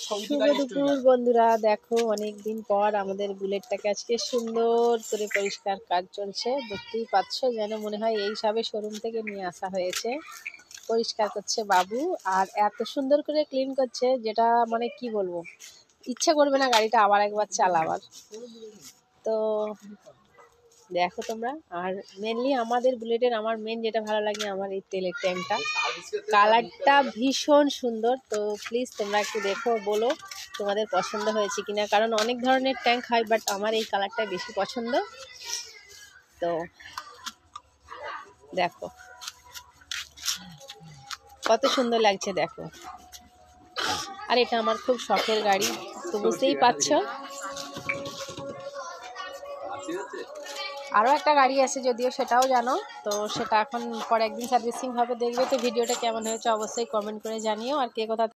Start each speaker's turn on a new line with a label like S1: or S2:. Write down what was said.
S1: শুভ দুপুর বন্ধুরা, দেখো অনেকদিন পর আমাদের বুলেটটাকে আজকে সুন্দর করে পরিষ্কার কাজ চলছে। দেখতেই পাচ্ছ, যেন মনে হয় এই সবে শোরুম থেকে নিয়ে আসা হয়েছে। পরিষ্কার করছে বাবু, আর এত সুন্দর করে ক্লিন করছে যেটা মানে কি বলবো, ইচ্ছে করবে না গাড়িটা আবার একবার চালাবার। তো দেখো তোমরা, আর মেনলি আমাদের বুলেটের আমার মেন যেটা ভালো লাগে, আমার এই তেলের ট্যাঙ্কটা, কালারটা ভীষণ সুন্দর। তো প্লিজ তোমরা একটু দেখো, বলো তোমাদের পছন্দ হয়েছে কিনা, কারণ অনেক ধরনের ট্যাঙ্ক হয়, বাট আমার এই কালারটা বেশি পছন্দ। তো দেখো কত সুন্দর লাগছে, দেখো। আর এটা আমার খুব শখের গাড়ি, তো বুঝতেই পারছো। আরও একটা গাড়ি আছে, যদিও সেটাও জানো, তো সেটা এখন পরে একদিন সার্ভিসিং হবে, দেখবে। তো ভিডিওটা কেমন হয়েছে অবশ্যই কমেন্ট করে জানিও, আর কে কোথা